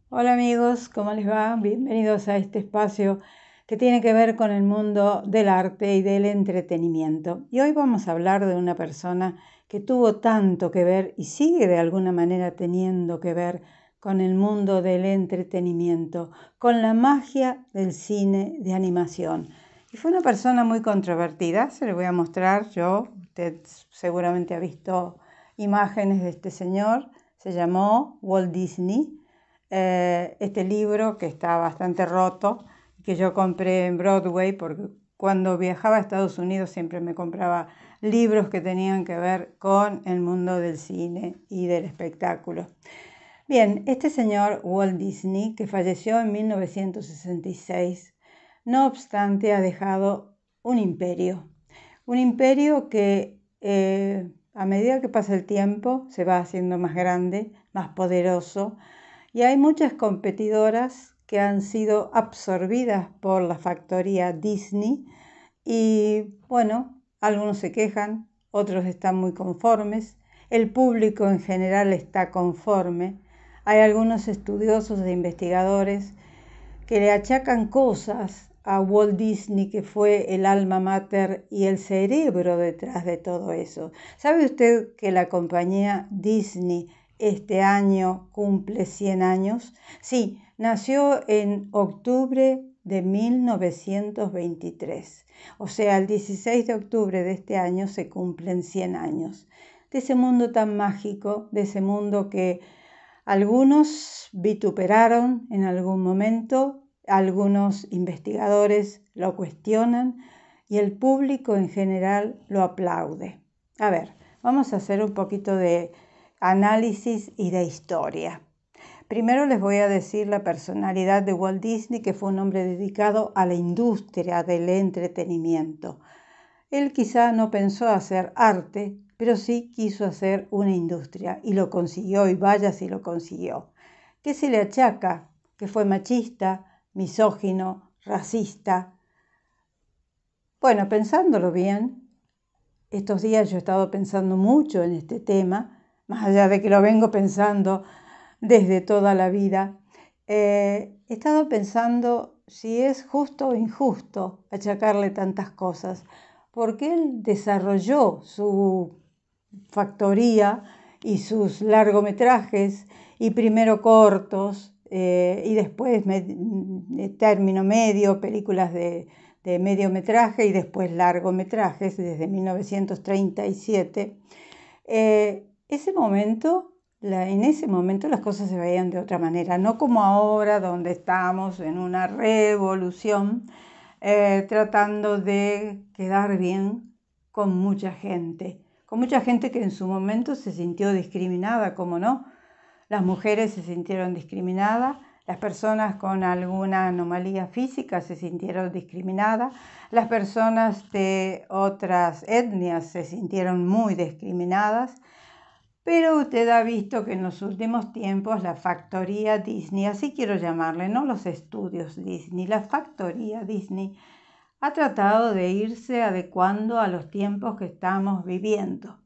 Hola amigos, ¿cómo les va? Bienvenidos a este espacio que tiene que ver con el mundo del arte y del entretenimiento. Y hoy vamos a hablar de una persona que tuvo tanto que ver y sigue de alguna manera teniendo que ver con el mundo del entretenimiento, con la magia del cine de animación. Y fue una persona muy controvertida, se le voy a mostrar yo, usted seguramente ha visto imágenes de este señor, se llamó Walt Disney. Este libro que está bastante roto, que yo compré en Broadway porque cuando viajaba a Estados Unidos siempre me compraba libros que tenían que ver con el mundo del cine y del espectáculo. Bien, este señor Walt Disney, que falleció en 1966, no obstante ha dejado un imperio que a medida que pasa el tiempo se va haciendo más grande, más poderoso, y hay muchas competidoras que han sido absorbidas por la factoría Disney y bueno, algunos se quejan, otros están muy conformes, el público en general está conforme. Hay algunos estudiosos e investigadores que le achacan cosas a Walt Disney, que fue el alma mater y el cerebro detrás de todo eso. ¿Sabe usted que la compañía Disney este año cumple 100 años? Sí, nació en octubre de 1923. O sea, el 16 de octubre de este año se cumplen 100 años. De ese mundo tan mágico, de ese mundo que algunos vituperaron en algún momento, algunos investigadores lo cuestionan y el público en general lo aplaude. A ver, vamos a hacer un poquito de análisis y de historia. Primero les voy a decir la personalidad de Walt Disney, que fue un hombre dedicado a la industria del entretenimiento. Él quizá no pensó hacer arte, pero sí quiso hacer una industria y lo consiguió, y vaya si lo consiguió. ¿Qué se le achaca? Que fue machista, misógino, racista. Bueno, pensándolo bien, estos días yo he estado pensando mucho en este tema, más allá de que lo vengo pensando desde toda la vida. He estado pensando si es justo o injusto achacarle tantas cosas, porque él desarrolló su factoría y sus largometrajes, y primero cortos, y después término medio, películas de mediometraje y después largometrajes desde 1937. En ese momento las cosas se veían de otra manera, no como ahora, donde estamos en una revolución tratando de quedar bien con mucha gente que en su momento se sintió discriminada, como no. Las mujeres se sintieron discriminadas, las personas con alguna anomalía física se sintieron discriminadas, las personas de otras etnias se sintieron muy discriminadas, pero usted ha visto que en los últimos tiempos la factoría Disney, así quiero llamarle, no los estudios Disney, la factoría Disney ha tratado de irse adecuando a los tiempos que estamos viviendo.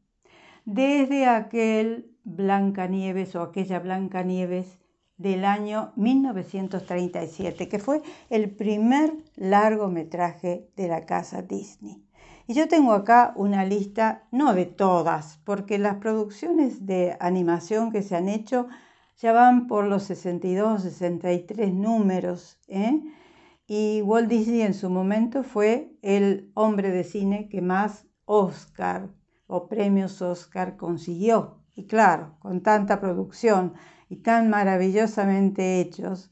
Desde aquel Blancanieves o aquella Blancanieves del año 1937, que fue el primer largometraje de la casa Disney. Y yo tengo acá una lista, no de todas, porque las producciones de animación que se han hecho ya van por los 62, 63 números, Y Walt Disney en su momento fue el hombre de cine que más Oscar o premios Oscar consiguió. Y claro, con tanta producción y tan maravillosamente hechos,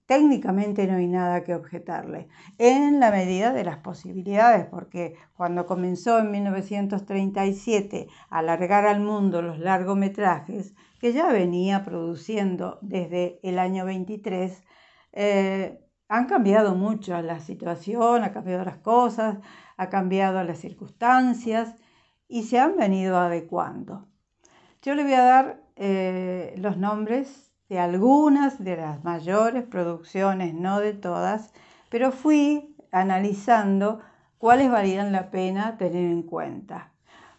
técnicamente no hay nada que objetarle, en la medida de las posibilidades, porque cuando comenzó en 1937 a alargar al mundo los largometrajes, que ya venía produciendo desde el año 23, han cambiado mucho la situación, ha cambiado las cosas, ha cambiado las circunstancias y se han venido adecuando. Yo le voy a dar los nombres de algunas de las mayores producciones, no de todas, pero fui analizando cuáles valían la pena tener en cuenta.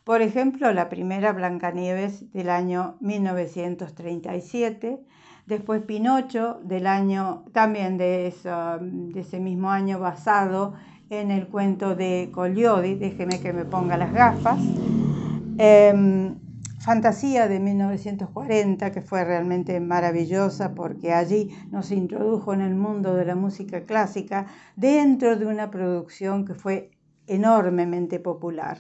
Por ejemplo, la primera Blancanieves del año 1937, después Pinocho del año, también de ese mismo año, basado en el cuento de Collodi, déjeme que me ponga las gafas. Fantasía de 1940, que fue realmente maravillosa porque allí nos introdujo en el mundo de la música clásica dentro de una producción que fue enormemente popular.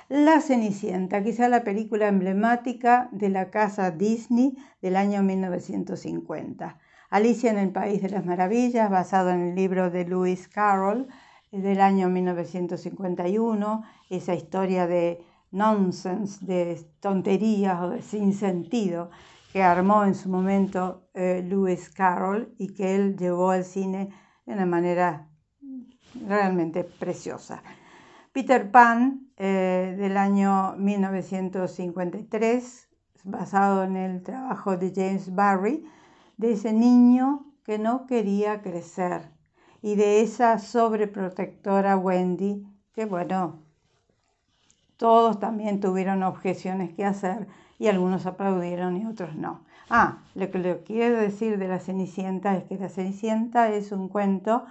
La Cenicienta, quizá la película emblemática de la casa Disney del año 1950. Alicia en el País de las Maravillas, basado en el libro de Lewis Carroll del año 1951, esa historia de nonsense, de tonterías o de sinsentido que armó en su momento Lewis Carroll y que él llevó al cine de una manera realmente preciosa. Peter Pan del año 1953, basado en el trabajo de James Barrie, de ese niño que no quería crecer y de esa sobreprotectora Wendy, que bueno, todos también tuvieron objeciones que hacer y algunos aplaudieron y otros no. Lo que le quiero decir de La Cenicienta es que La Cenicienta es un cuento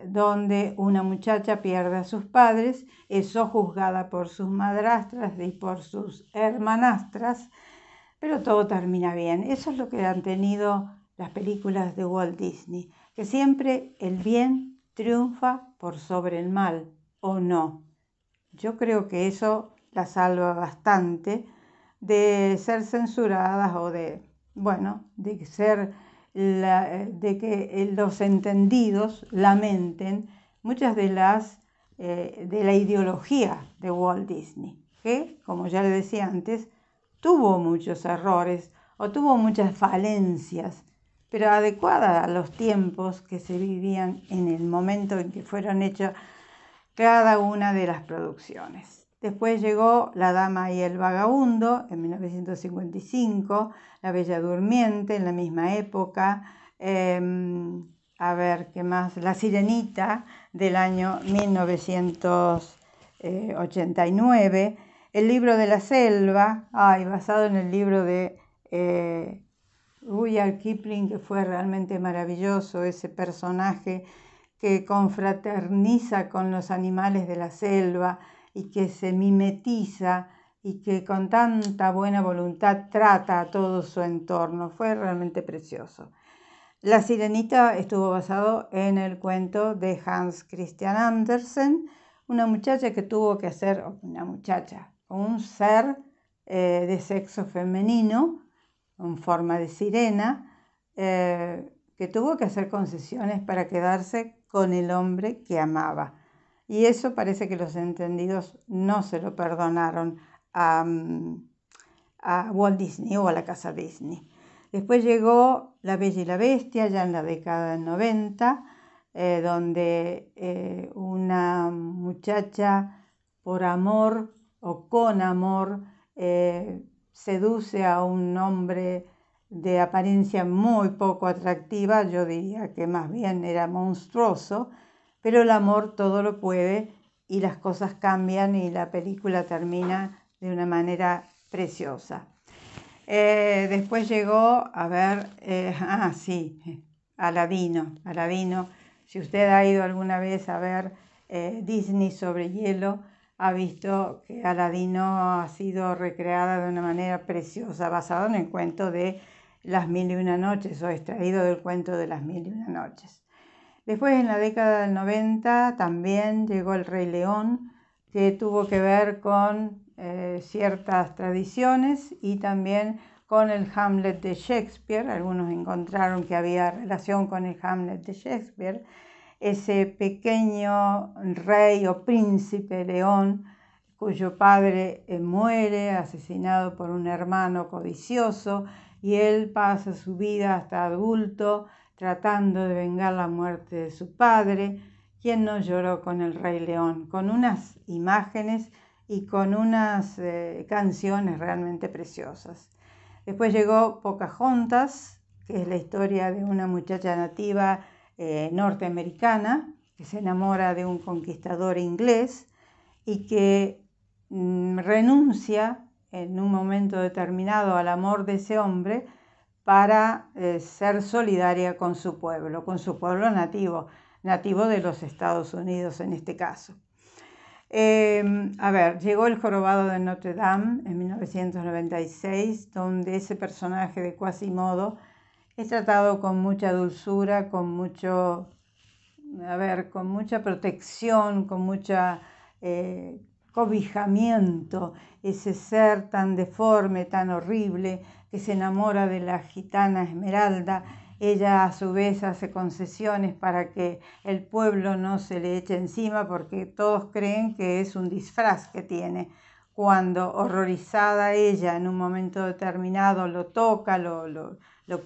donde una muchacha pierde a sus padres, es sojuzgada por sus madrastras y por sus hermanastras, pero todo termina bien. Eso es lo que han tenido las películas de Walt Disney, que siempre el bien triunfa por sobre el mal, ¿o no? Yo creo que eso la salva bastante de ser censuradas o de que los entendidos lamenten muchas de la ideología de Walt Disney, que, como ya le decía antes, tuvo muchos errores o tuvo muchas falencias, pero adecuadas a los tiempos que se vivían en el momento en que fueron hechas cada una de las producciones. Después llegó La Dama y el Vagabundo en 1955, La Bella Durmiente en la misma época, ¿qué más? La Sirenita del año 1989, El Libro de la Selva, basado en el libro de Rudyard Kipling, que fue realmente maravilloso, ese personaje que confraterniza con los animales de la selva y que se mimetiza y que con tanta buena voluntad trata a todo su entorno. Fue realmente precioso. La Sirenita estuvo basado en el cuento de Hans Christian Andersen, una muchacha que tuvo que hacer, un ser de sexo femenino, en forma de sirena, que tuvo que hacer concesiones para quedarse con el hombre que amaba. Y eso parece que los entendidos no se lo perdonaron a Walt Disney o a la casa Disney. Después llegó La Bella y la Bestia, ya en la década del 90, donde una muchacha por amor o con amor seduce a un hombre de apariencia muy poco atractiva, yo diría que más bien era monstruoso, pero el amor todo lo puede y las cosas cambian y la película termina de una manera preciosa. Después llegó, Aladino. Si usted ha ido alguna vez a ver Disney sobre hielo, ha visto que Aladino ha sido recreada de una manera preciosa, basado en el cuento de Las Mil y Una Noches o extraído del cuento de Las Mil y Una Noches. Después, en la década del 90, también llegó El Rey León, que tuvo que ver con ciertas tradiciones y también con el Hamlet de Shakespeare. Algunos encontraron que había relación con el Hamlet de Shakespeare. Ese pequeño rey o príncipe león cuyo padre muere asesinado por un hermano codicioso y él pasa su vida hasta adulto tratando de vengar la muerte de su padre. ¿Quién no lloró con El Rey León? Con unas imágenes y con unas canciones realmente preciosas. Después llegó Pocahontas, que es la historia de una muchacha nativa norteamericana que se enamora de un conquistador inglés y que renuncia en un momento determinado al amor de ese hombre para ser solidaria con su pueblo nativo, nativo de los Estados Unidos en este caso. Llegó El jorobado de Notre Dame en 1996, donde ese personaje de Quasimodo es tratado con mucha dulzura, con mucha protección, con mucha cobijamiento, ese ser tan deforme, tan horrible, que se enamora de la gitana Esmeralda. Ella a su vez hace concesiones para que el pueblo no se le eche encima, porque todos creen que es un disfraz que tiene. Cuando, horrorizada ella, en un momento determinado lo toca, lo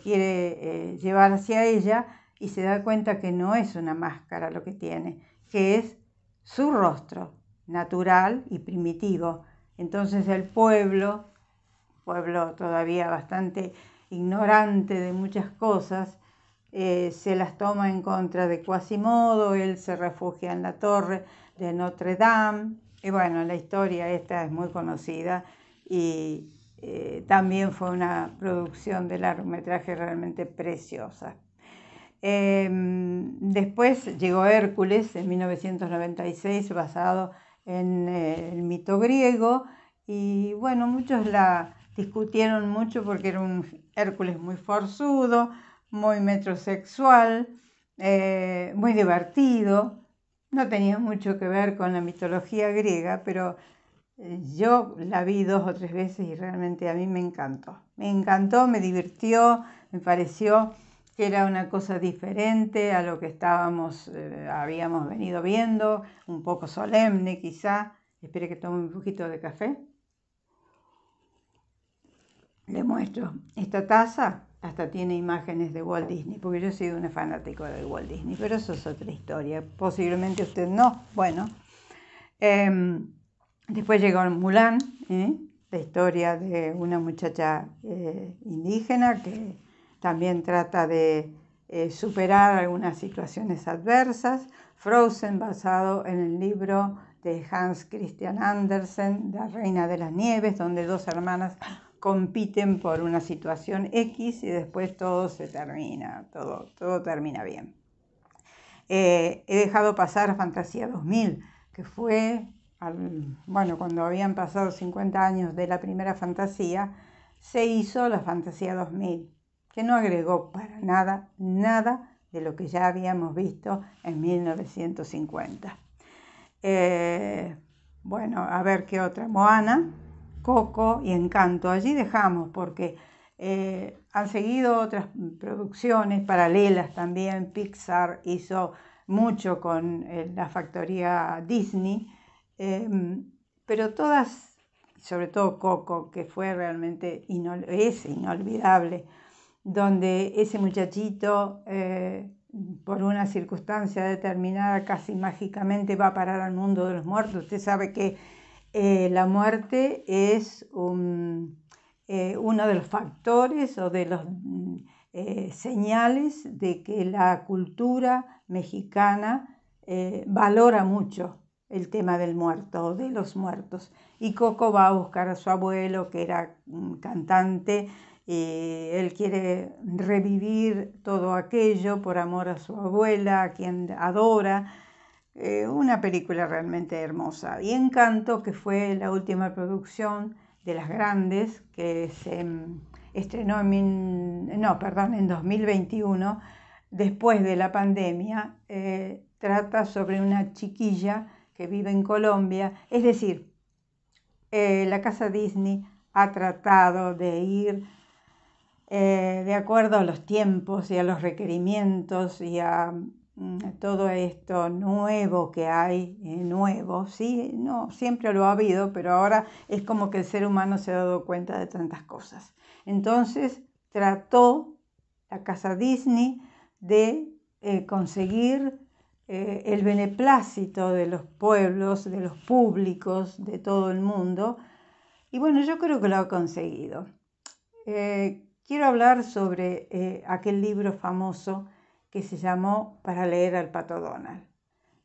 quiere llevar hacia ella, y se da cuenta que no es una máscara lo que tiene, que es su rostro natural y primitivo. Entonces el pueblo todavía bastante ignorante de muchas cosas, se las toma en contra de Quasimodo. Él se refugia en la torre de Notre Dame, y bueno, la historia esta es muy conocida, y también fue una producción de largometraje realmente preciosa. Después llegó Hércules en 1996, basado en el mito griego, y bueno, muchos la discutieron mucho porque era un Hércules muy forzudo, muy metrosexual, muy divertido. No tenía mucho que ver con la mitología griega, pero yo la vi 2 o 3 veces y realmente a mí me encantó. Me encantó, me divirtió, me pareció que era una cosa diferente a lo que habíamos venido viendo, un poco solemne quizá. Espere que tome un poquito de café. Le muestro. Esta taza hasta tiene imágenes de Walt Disney, porque yo soy una fanática de Walt Disney, pero eso es otra historia. Posiblemente usted no. Bueno, después llegó Mulan, la historia de una muchacha indígena que también trata de superar algunas situaciones adversas. Frozen, basado en el libro de Hans Christian Andersen, La Reina de las Nieves, donde 2 hermanas compiten por una situación X y después todo se termina, todo termina bien. He dejado pasar Fantasía 2000, que fue, cuando habían pasado 50 años de la primera fantasía, se hizo la Fantasía 2000, que no agregó para nada de lo que ya habíamos visto en 1950. A ver qué otra. Moana, Coco y Encanto. Allí dejamos porque han seguido otras producciones paralelas también. Pixar hizo mucho con la factoría Disney, pero todas, sobre todo Coco, que fue realmente es inolvidable, donde ese muchachito por una circunstancia determinada casi mágicamente va a parar al mundo de los muertos. Usted sabe que la muerte es uno de los factores o de los señales de que la cultura mexicana valora mucho el tema del muerto o de los muertos. Y Coco va a buscar a su abuelo, que era un cantante, y él quiere revivir todo aquello por amor a su abuela, a quien adora. Una película realmente hermosa. Y Encanto, que fue la última producción de las grandes, que se estrenó en 2021, después de la pandemia. Trata sobre una chiquilla que vive en Colombia. Es decir, la casa Disney ha tratado de ir de acuerdo a los tiempos y a los requerimientos y a todo esto nuevo que hay, sí, no, siempre lo ha habido, pero ahora es como que el ser humano se ha dado cuenta de tantas cosas. Entonces trató la casa Disney de conseguir el beneplácito de los pueblos, de los públicos, de todo el mundo, y bueno, yo creo que lo ha conseguido. Quiero hablar sobre aquel libro famoso que se llamó Para leer al Pato Donald,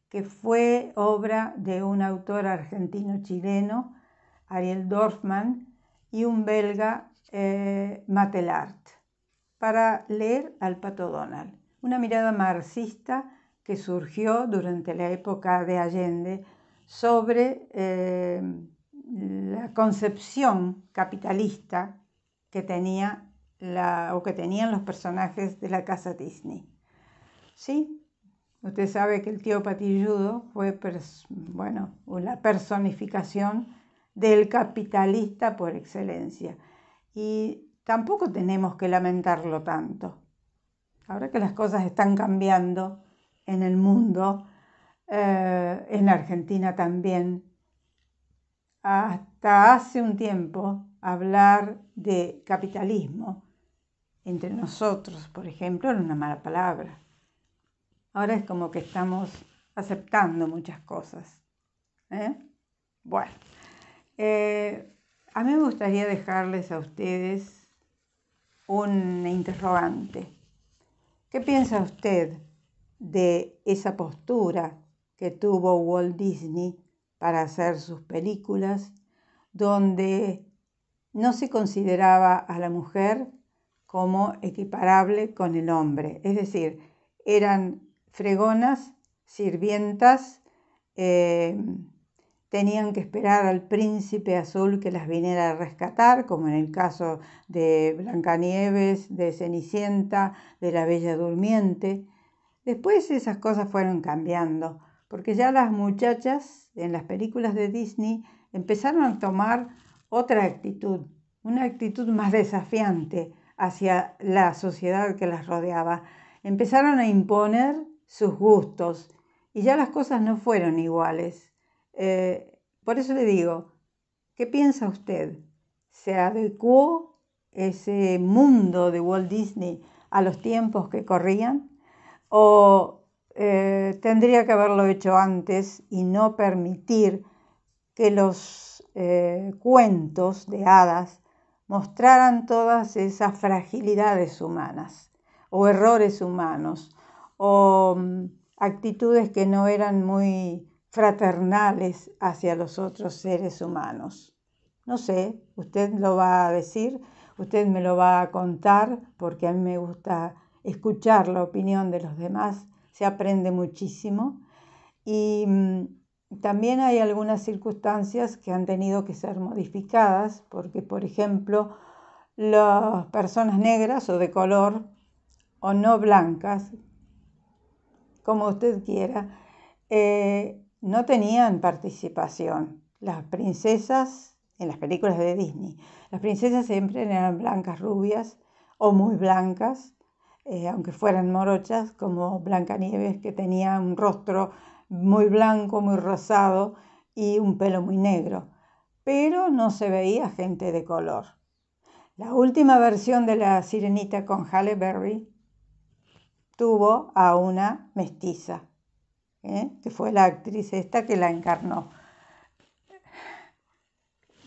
que fue obra de un autor argentino-chileno Ariel Dorfman, y un belga, Matelart, para leer al Pato Donald. Una mirada marxista que surgió durante la época de Allende sobre la concepción capitalista que tenían los personajes de la casa Disney. Sí, usted sabe que el tío Patilludo fue la personificación del capitalista por excelencia. Y tampoco tenemos que lamentarlo tanto. Ahora que las cosas están cambiando en el mundo, en Argentina también, hasta hace un tiempo hablar de capitalismo entre nosotros, por ejemplo, era una mala palabra. Ahora es como que estamos aceptando muchas cosas. Bueno, a mí me gustaría dejarles a ustedes un interrogante. ¿Qué piensa usted de esa postura que tuvo Walt Disney para hacer sus películas, donde no se consideraba a la mujer como equiparable con el hombre? Es decir, eran fregonas, sirvientas, tenían que esperar al príncipe azul que las viniera a rescatar, como en el caso de Blancanieves, de Cenicienta, de la Bella Durmiente. Después esas cosas fueron cambiando, porque ya las muchachas en las películas de Disney empezaron a tomar otra actitud, una actitud más desafiante hacia la sociedad que las rodeaba. Empezaron a imponer sus gustos y ya las cosas no fueron iguales. Por eso le digo, ¿qué piensa usted? ¿Se adecuó ese mundo de Walt Disney a los tiempos que corrían? ¿O tendría que haberlo hecho antes y no permitir que los cuentos de hadas mostraran todas esas fragilidades humanas o errores humanos o actitudes que no eran muy fraternales hacia los otros seres humanos? No sé, usted lo va a decir, usted me lo va a contar, porque a mí me gusta escuchar la opinión de los demás, se aprende muchísimo. Y también hay algunas circunstancias que han tenido que ser modificadas, porque, por ejemplo, las personas negras o de color o no blancas, como usted quiera, no tenían participación. Las princesas en las películas de Disney, las princesas siempre eran blancas, rubias o muy blancas, aunque fueran morochas, como Blancanieves, que tenía un rostro muy blanco, muy rosado y un pelo muy negro, pero no se veía gente de color. La última versión de La Sirenita con Halle Berry tuvo a una mestiza, que fue la actriz esta que la encarnó.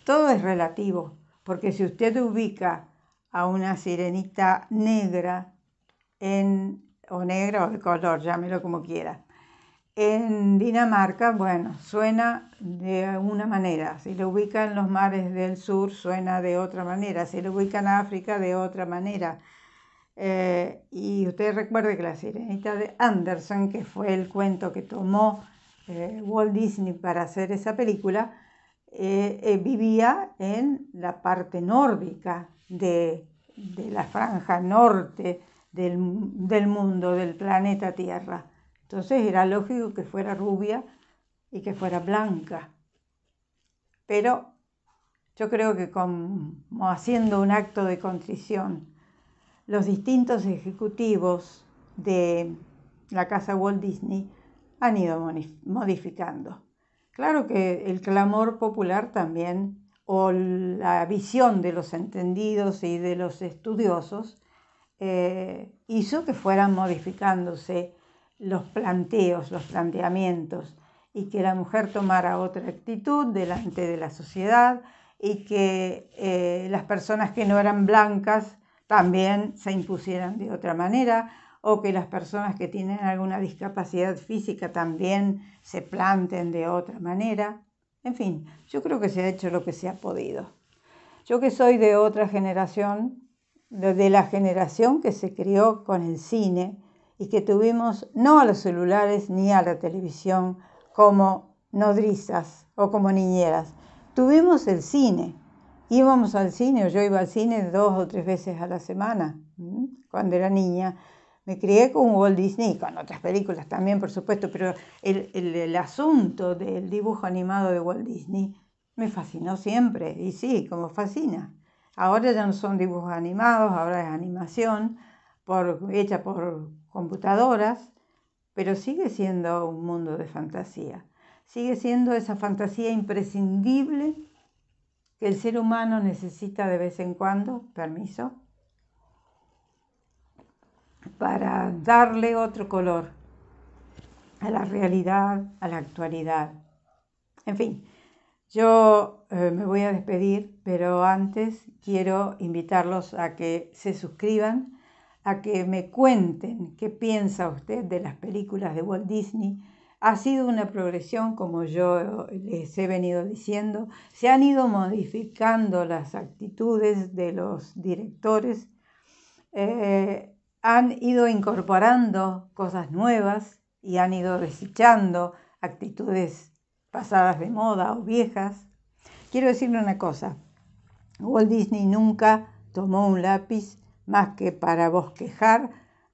Todo es relativo, porque si usted ubica a una sirenita negra o negra o de color, llámelo como quiera, en Dinamarca, bueno, suena de una manera. Si lo ubica en los mares del sur, suena de otra manera. Si lo ubica en África, de otra manera. Y usted recuerde que La Sirenita de Andersen, que fue el cuento que tomó Walt Disney para hacer esa película, vivía en la parte nórdica de la franja norte del mundo, del planeta Tierra. Entonces era lógico que fuera rubia y que fuera blanca. Pero yo creo que como haciendo un acto de contrición, los distintos ejecutivos de la casa Walt Disney han ido modificando. Claro que el clamor popular también, o la visión de los entendidos y de los estudiosos, hizo que fueran modificándose los planteos, los planteamientos, y que la mujer tomara otra actitud delante de la sociedad y que las personas que no eran blancas también se impusieran de otra manera, o que las personas que tienen alguna discapacidad física también se planten de otra manera. En fin, yo creo que se ha hecho lo que se ha podido. Yo que soy de otra generación, de la generación que se crió con el cine y que tuvimos no a los celulares ni a la televisión como nodrizas o como niñeras. Tuvimos el cine. Íbamos al cine, o yo iba al cine 2 o 3 veces a la semana cuando era niña. Me crié con Walt Disney, con otras películas también, por supuesto, pero el asunto del dibujo animado de Walt Disney me fascinó siempre, y sí, como fascina. Ahora ya no son dibujos animados, ahora es animación hecha por computadoras, pero sigue siendo un mundo de fantasía. Sigue siendo esa fantasía imprescindible que el ser humano necesita de vez en cuando, permiso, para darle otro color a la realidad, a la actualidad. En fin, yo me voy a despedir, pero antes quiero invitarlos a que se suscriban, a que me cuenten qué piensa usted de las películas de Walt Disney. Ha sido una progresión, como yo les he venido diciendo, se han ido modificando las actitudes de los directores, han ido incorporando cosas nuevas y han ido desechando actitudes pasadas de moda o viejas. Quiero decirle una cosa, Walt Disney nunca tomó un lápiz más que para bosquejar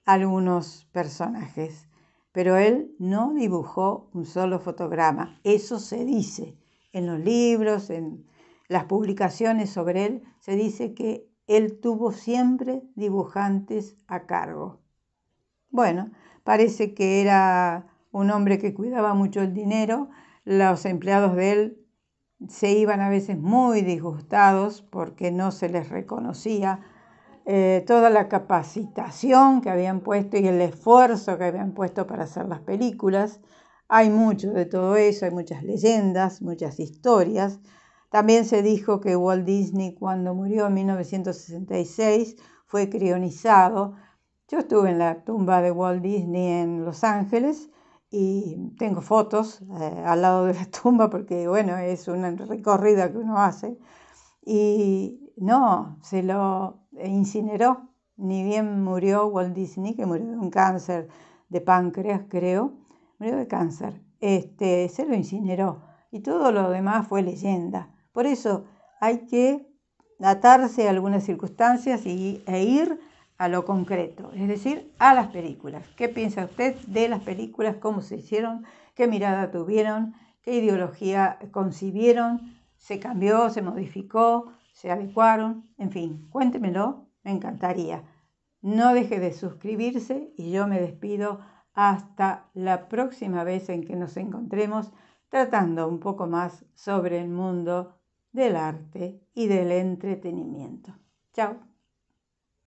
algunos personajes, pero él no dibujó un solo fotograma. Eso se dice en los libros, en las publicaciones sobre él, se dice que él tuvo siempre dibujantes a cargo. Bueno, parece que era un hombre que cuidaba mucho el dinero. Los empleados de él se iban a veces muy disgustados porque no se les reconocía toda la capacitación que habían puesto y el esfuerzo que habían puesto para hacer las películas. Hay mucho de todo eso, hay muchas leyendas, muchas historias. También se dijo que Walt Disney, cuando murió en 1966, fue crionizado. Yo estuve en la tumba de Walt Disney en Los Ángeles y tengo fotos al lado de la tumba porque, bueno, es una recorrida que uno hace. Y no, se lo incineró. Ni bien murió Walt Disney, que murió de un cáncer de páncreas, creo. Murió de cáncer. Se lo incineró. Y todo lo demás fue leyenda. Por eso hay que atarse a algunas circunstancias e ir a lo concreto, es decir, a las películas. ¿Qué piensa usted de las películas? ¿Cómo se hicieron? ¿Qué mirada tuvieron? ¿Qué ideología concibieron? ¿Se cambió? ¿Se modificó? ¿Se adecuaron? En fin, cuéntemelo, me encantaría. No deje de suscribirse y yo me despido hasta la próxima vez en que nos encontremos tratando un poco más sobre el mundo del arte y del entretenimiento. Chao.